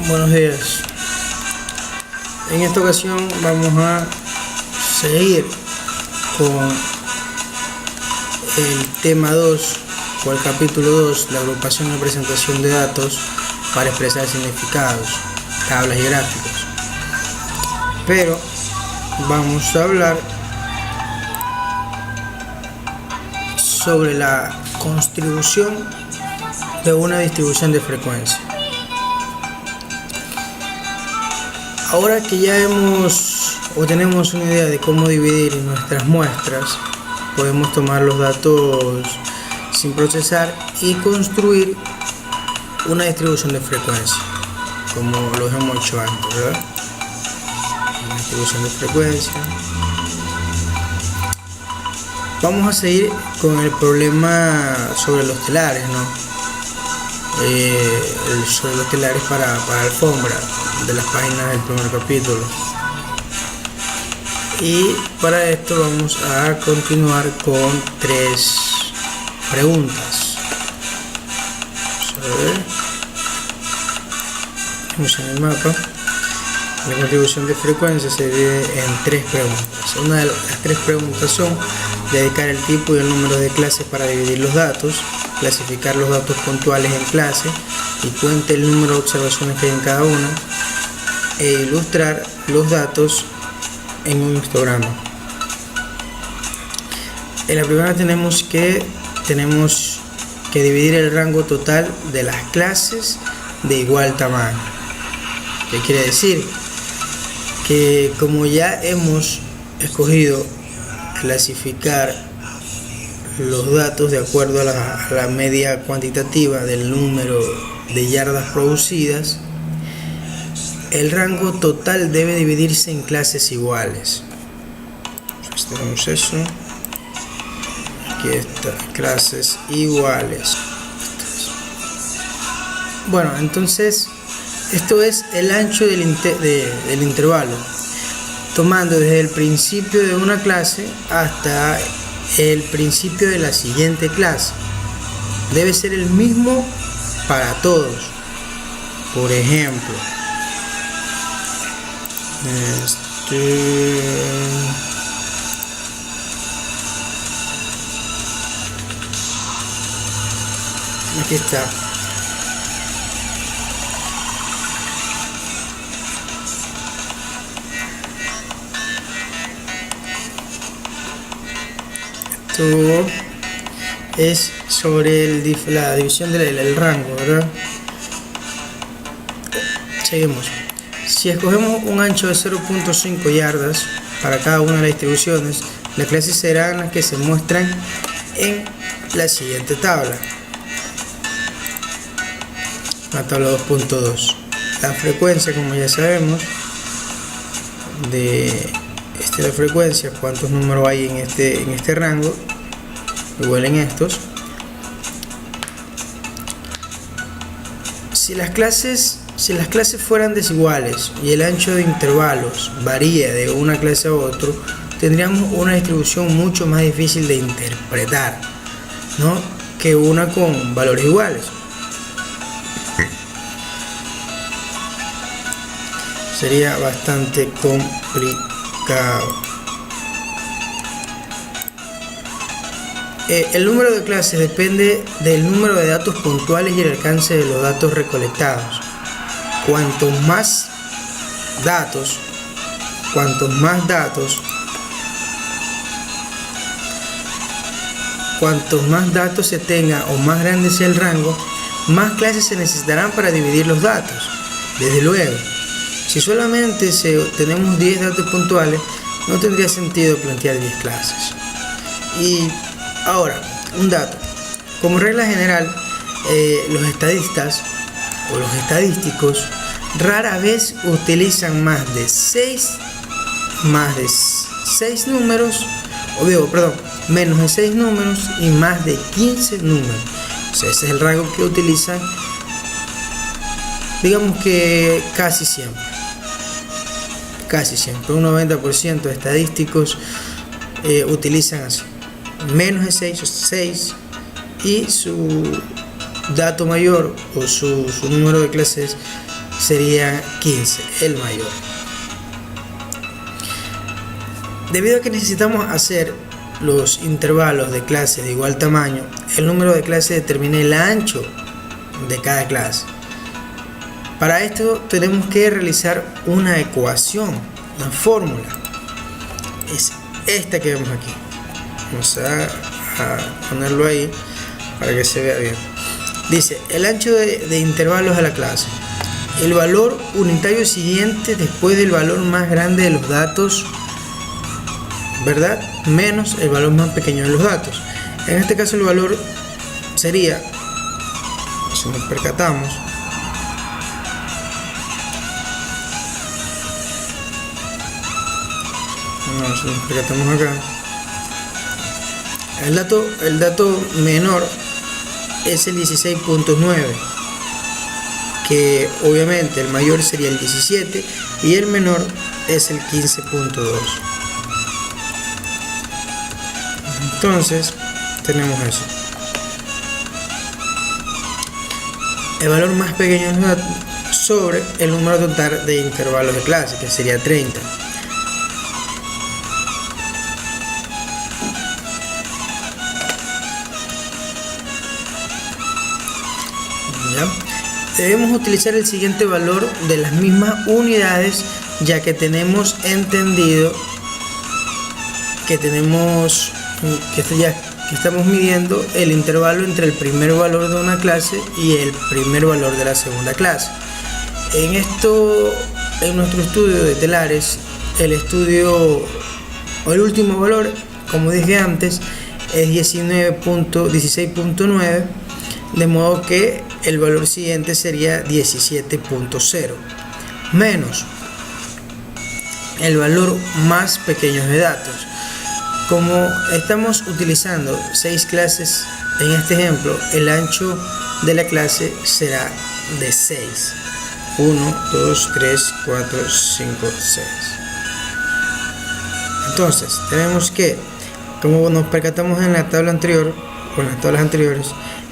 Buenos días. En esta ocasión vamos a seguir con el tema 2 o el capítulo 2, la agrupación y presentación de datos para expresar significados, tablas y gráficos. Pero vamos a hablar sobre la contribución de una distribución de frecuencia. Ahora que ya tenemos una idea de cómo dividir nuestras muestras, podemos tomar los datos sin procesar y construir una distribución de frecuencia, como lo hemos hecho antes, ¿verdad? Una distribución de frecuencia. Vamos a seguir con el problema sobre los telares, ¿no? Sobre los telares para alfombra de las páginas del primer capítulo, y para esto vamos a continuar con 3 preguntas. Vamos a ver, vamos en el mapa. La contribución de frecuencia se divide en 3 preguntas. Una de las 3 preguntas son: dedicar el tipo y el número de clases para dividir los datos, clasificar los datos puntuales en clase y cuente el número de observaciones que hay en cada una, e ilustrar los datos en un histograma. En la primera tenemos que dividir el rango total de las clases de igual tamaño. ¿Qué quiere decir? Que como ya hemos escogido clasificar los datos de acuerdo a la media cuantitativa del número de yardas producidas, el rango total debe dividirse en clases iguales. Entonces tenemos eso. Aquí está, clases iguales. Bueno, entonces esto es el ancho del intervalo, tomando desde el principio de una clase hasta el principio de la siguiente clase. Debe ser el mismo para todos. Por ejemplo, aquí está. Esto es sobre la división del rango, ¿verdad? Seguimos. Si escogemos un ancho de 0.5 yardas para cada una de las distribuciones, las clases serán las que se muestran en la siguiente tabla. La tabla 2.2. La frecuencia, como ya sabemos, la frecuencia, cuántos números hay en este rango, igual en estos. Si las clases fueran desiguales y el ancho de intervalos varía de una clase a otra, tendríamos una distribución mucho más difícil de interpretar, ¿no?, que una con valores iguales. Sería bastante complicado. El número de clases depende del número de datos puntuales y el alcance de los datos recolectados. Cuantos más datos se tenga o más grande sea el rango, más clases se necesitarán para dividir los datos. Desde luego, si solamente tenemos 10 datos puntuales, no tendría sentido plantear 10 clases. Y ahora, un dato. Como regla general, los estadistas o los estadísticos rara vez utilizan menos de 6 números y más de 15 números. O sea, ese es el rango que utilizan, digamos que casi siempre, un 90% de estadísticos utilizan así, menos de 6 o 6, y su dato mayor o su número de clases sería 15, el mayor. Debido a que necesitamos hacer los intervalos de clases de igual tamaño, el número de clases determina el ancho de cada clase. Para esto tenemos que realizar una ecuación, una fórmula. Es esta que vemos aquí. Vamos a ponerlo ahí para que se vea bien. Dice, el ancho de intervalos de la clase. El valor unitario siguiente después del valor más grande de los datos, ¿verdad? Menos el valor más pequeño de los datos. En este caso el valor sería, si nos percatamos, si nos percatamos acá, el dato menor es el 16.9, que obviamente el mayor sería el 17 y el menor es el 15.2. Entonces tenemos eso. El valor más pequeño sobre el número total de intervalos de clase, que sería 30. Debemos utilizar el siguiente valor de las mismas unidades, ya que tenemos entendido que estamos midiendo el intervalo entre el primer valor de una clase y el primer valor de la segunda clase. En nuestro estudio de telares, el último valor, como dije antes, es 16.9, de modo que el valor siguiente sería 17.0 menos el valor más pequeño de datos. Como estamos utilizando 6 clases en este ejemplo, el ancho de la clase será de 6. 1, 2, 3, 4, 5, 6. Entonces tenemos que, como nos percatamos en la tabla anterior, con las tablas anteriores,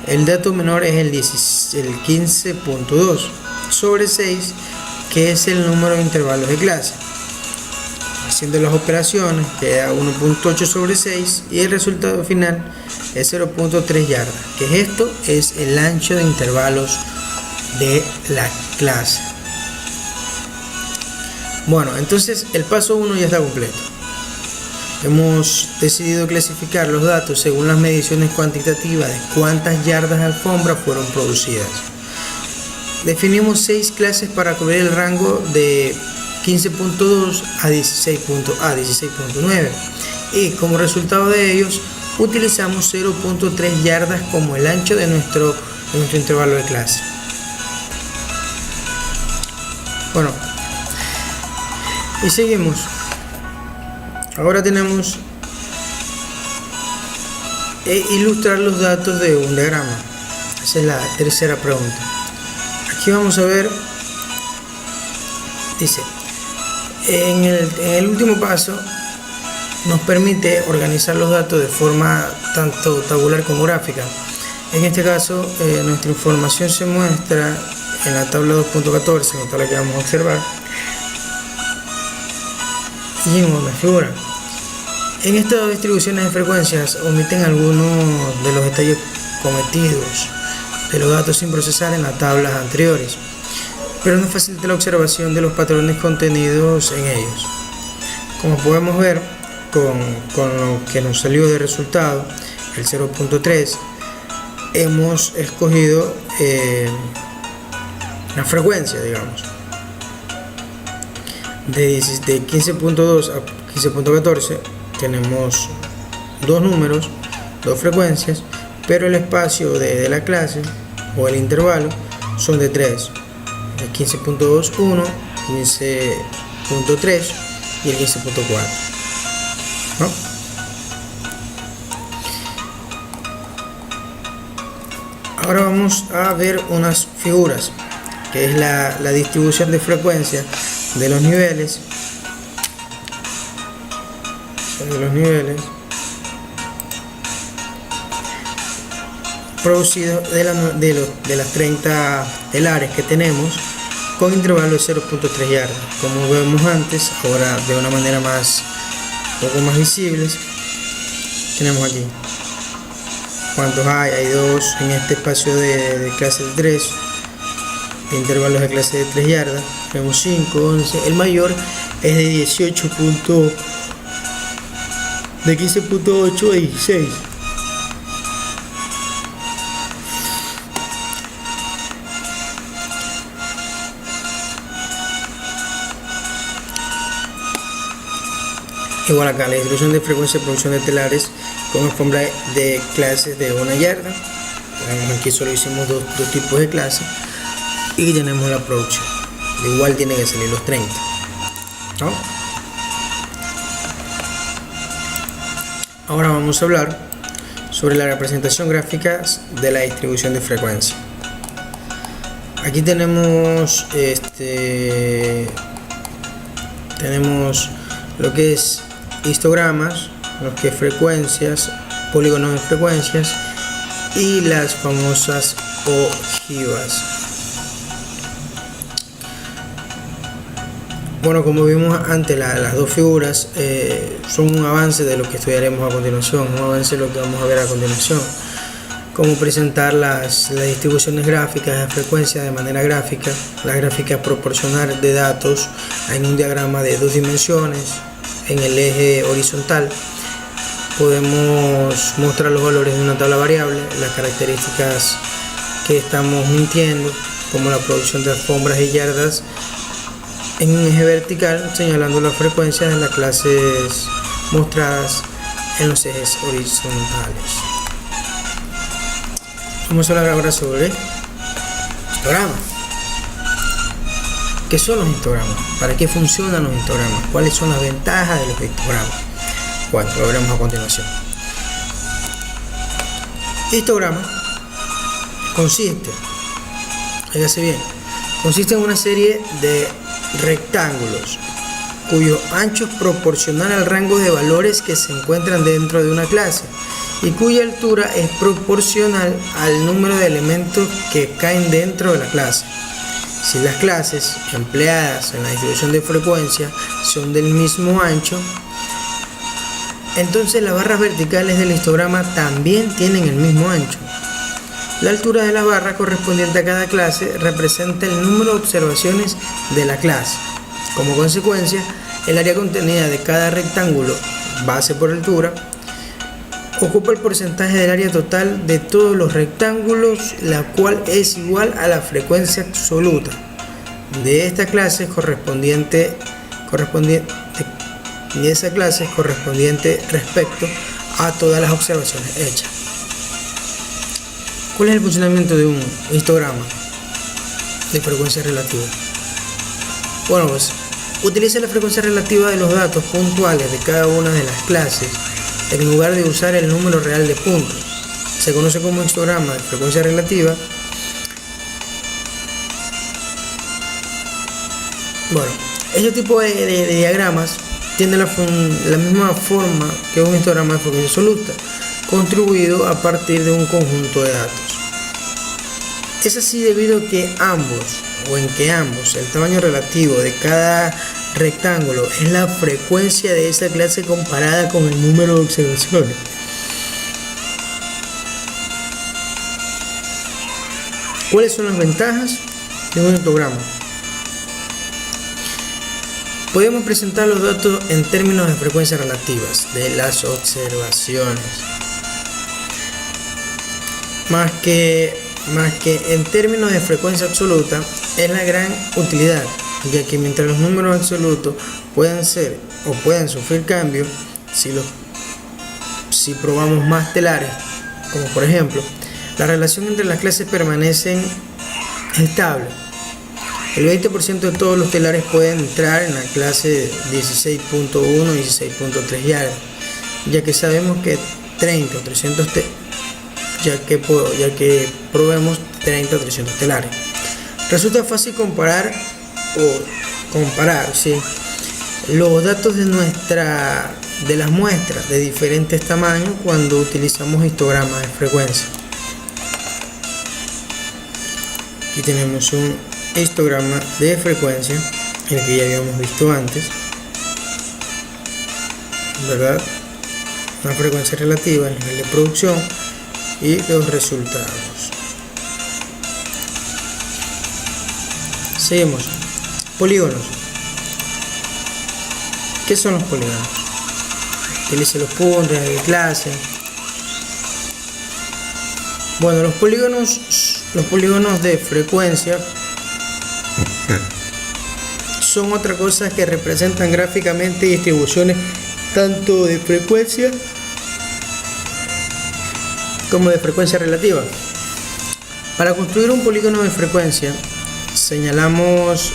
el dato menor es el 15.2 sobre 6, que es el número de intervalos de clase. Haciendo las operaciones queda 1.8 sobre 6 y el resultado final es 0.3 yardas, que esto es el ancho de intervalos de la clase. Bueno, entonces el paso 1 ya está completo. Hemos decidido clasificar los datos según las mediciones cuantitativas de cuántas yardas de alfombra fueron producidas. Definimos 6 clases para cubrir el rango de 15.2 a 16.9 y como resultado de ellos utilizamos 0.3 yardas como el ancho de nuestro intervalo de clase. Bueno, y seguimos. Ahora tenemos ilustrar los datos de un diagrama. Esa es la tercera pregunta. Aquí vamos a ver, dice, en el último paso nos permite organizar los datos de forma tanto tabular como gráfica. En este caso nuestra información se muestra en la tabla 2.14, la tabla que vamos a observar, y en una figura. En estas distribuciones de frecuencias omiten algunos de los detalles cometidos de los datos sin procesar en las tablas anteriores, pero nos facilita la observación de los patrones contenidos en ellos. Como podemos ver con lo que nos salió de resultado, el 0.3, hemos escogido la frecuencia, digamos, de 15.2 a 15.14 tenemos dos números, dos frecuencias, pero el espacio de la clase o el intervalo son de 3, el 15.2, 1, 15.3 y el 15.4, ¿no? Ahora vamos a ver unas figuras, que es la distribución de frecuencia de los niveles, producidos de las 30 telares que tenemos con intervalo de 0.3 yardas. Como vemos antes, ahora de una manera un poco más visibles, tenemos aquí cuántos hay 2 en este espacio de clase de 3, de intervalos de clase de 3 yardas, vemos 5, 11, el mayor es de 15.8 a 16. Igual acá la distribución de frecuencia de producción de telares con alfombra de clases de 1 yarda. Aquí solo hicimos dos tipos de clases y tenemos la producción. Igual tienen que salir los 30, ¿no? Ahora vamos a hablar sobre la representación gráfica de la distribución de frecuencia. Aquí tenemos tenemos lo que es histogramas, lo que es frecuencias, polígonos de frecuencias y las famosas ojivas. Bueno, como vimos antes, las dos figuras son un avance de lo que estudiaremos a continuación, un avance de lo que vamos a ver a continuación, cómo presentar las distribuciones gráficas de frecuencia de manera gráfica, las gráficas proporcional de datos en un diagrama de 2 dimensiones. En el eje horizontal podemos mostrar los valores de una tabla variable, las características que estamos mintiendo, como la producción de alfombras y yardas. En un eje vertical, señalando las frecuencias de las clases mostradas en los ejes horizontales. Vamos a hablar ahora sobre histogramas. ¿Qué son los histogramas? ¿Para qué funcionan los histogramas? ¿Cuáles son las ventajas de los histogramas? Bueno, lo veremos a continuación. Histograma consiste en una serie de rectángulos cuyo ancho es proporcional al rango de valores que se encuentran dentro de una clase y cuya altura es proporcional al número de elementos que caen dentro de la clase. Si las clases empleadas en la distribución de frecuencia son del mismo ancho, entonces las barras verticales del histograma también tienen el mismo ancho. La altura de la barra correspondiente a cada clase representa el número de observaciones de la clase. Como consecuencia, el área contenida de cada rectángulo, base por altura, ocupa el porcentaje del área total de todos los rectángulos, la cual es igual a la frecuencia absoluta de esta clase correspondiente respecto a todas las observaciones hechas. ¿Cuál es el funcionamiento de un histograma de frecuencia relativa? Bueno, pues utiliza la frecuencia relativa de los datos puntuales de cada una de las clases en lugar de usar el número real de puntos. Se conoce como histograma de frecuencia relativa. Bueno, este tipo de diagramas tiene la misma forma que un histograma de frecuencia absoluta, construido a partir de un conjunto de datos. Es así debido a que ambos, el tamaño relativo de cada rectángulo es la frecuencia de esa clase comparada con el número de observaciones. ¿Cuáles son las ventajas de un histograma? Podemos presentar los datos en términos de frecuencias relativas de las observaciones, más que en términos de frecuencia absoluta. Es la gran utilidad, ya que mientras los números absolutos puedan ser o puedan sufrir cambios si probamos más telares, como por ejemplo la relación entre las clases permanece estable. El 20% de todos los telares pueden entrar en la clase 16.1 y 16.3 yardas, ya que sabemos que 30 o 300 ya que probemos 30 o 300 telares. Resulta fácil comparar los datos de las muestras de diferentes tamaños cuando utilizamos histogramas de frecuencia. Aquí tenemos un histograma de frecuencia, el que ya habíamos visto antes, ¿verdad? Una frecuencia relativa, el nivel de producción y los resultados. Seguimos. Polígonos. ¿Qué son los polígonos? Utilice los puntos de clase. Bueno, los polígonos de frecuencia son otra cosa que representan gráficamente distribuciones tanto de frecuencia como de frecuencia relativa. Para construir un polígono de frecuencia, señalamos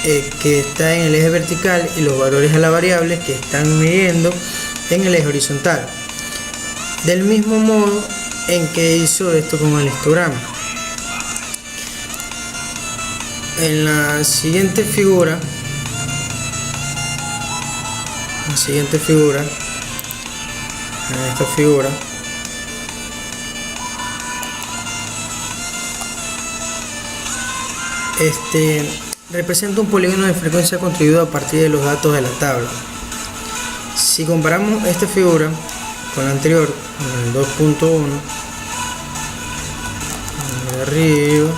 que está en el eje vertical y los valores a la variable que están midiendo en el eje horizontal, del mismo modo en que hizo esto con el histograma. En la siguiente figura, en esta figura representa un polígono de frecuencia construido a partir de los datos de la tabla. Si comparamos esta figura con la anterior, con el 2.1 de arriba,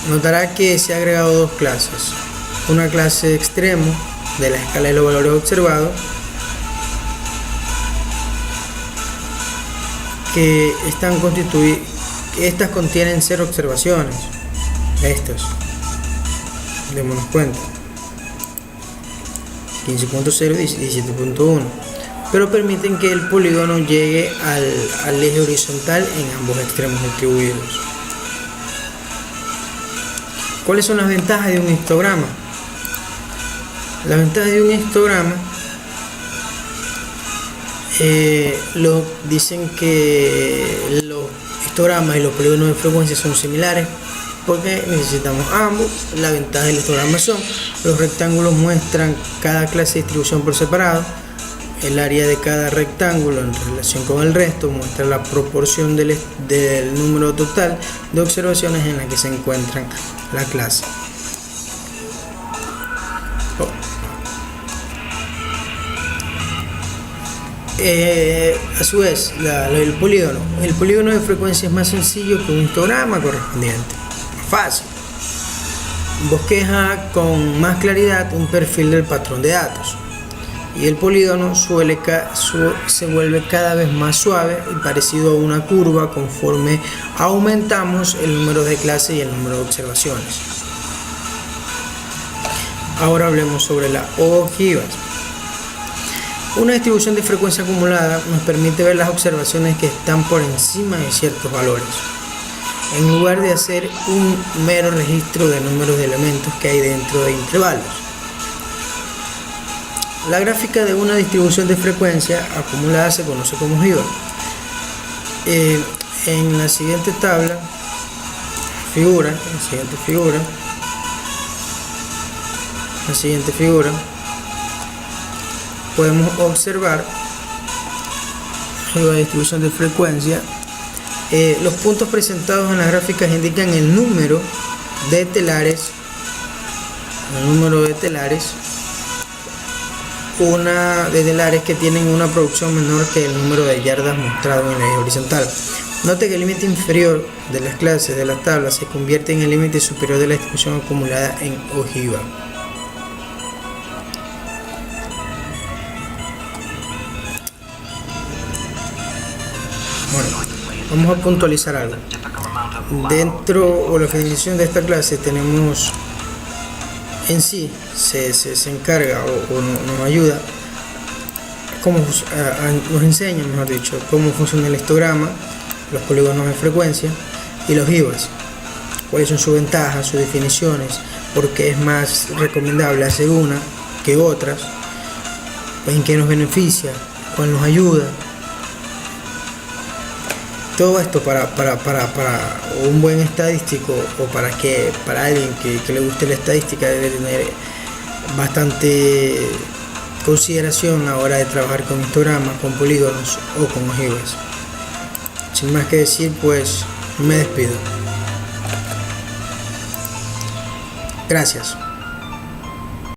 notará que se ha agregado dos clases: una clase extremo de la escala de los valores observados, que están constituidas. Estas contienen 0 observaciones. Estas, démonos cuenta, 15.0 y 17.1, pero permiten que el polígono llegue al eje horizontal en ambos extremos distribuidos. ¿Cuáles son las ventajas de un histograma? Las ventajas de un histograma dicen que los histogramas y los polígonos de frecuencia son similares porque necesitamos ambos. La ventaja del histograma son: los rectángulos muestran cada clase de distribución por separado, el área de cada rectángulo en relación con el resto muestra la proporción del número total de observaciones en la que se encuentran la clase. A su vez, el polígono de frecuencia es más sencillo que un histograma correspondiente, más fácil. Bosqueja con más claridad un perfil del patrón de datos, y el polígono se vuelve cada vez más suave y parecido a una curva conforme aumentamos el número de clases y el número de observaciones. Ahora hablemos sobre las ojivas. Una distribución de frecuencia acumulada nos permite ver las observaciones que están por encima de ciertos valores, en lugar de hacer un mero registro de números de elementos que hay dentro de intervalos. La gráfica de una distribución de frecuencia acumulada se conoce como ojiva. En la siguiente figura podemos observar la distribución de frecuencia. Los puntos presentados en las gráficas indican el número de telares, que tienen una producción menor que el número de yardas mostrado en el eje horizontal. Note que el límite inferior de las clases de las tablas se convierte en el límite superior de la distribución acumulada en ojiva. Bueno, vamos a puntualizar algo. Dentro o la definición de esta clase tenemos en sí, se encarga o nos ayuda, nos enseña, mejor dicho, cómo funciona el histograma, los polígonos de frecuencia y los ojivas, cuáles son sus ventajas, sus definiciones, por qué es más recomendable hacer una que otras, en qué nos beneficia, cuál nos ayuda. Todo esto para un buen estadístico, o para alguien que le guste la estadística, debe tener bastante consideración a la hora de trabajar con histogramas, con polígonos o con ojivas. Sin más que decir, pues me despido. Gracias.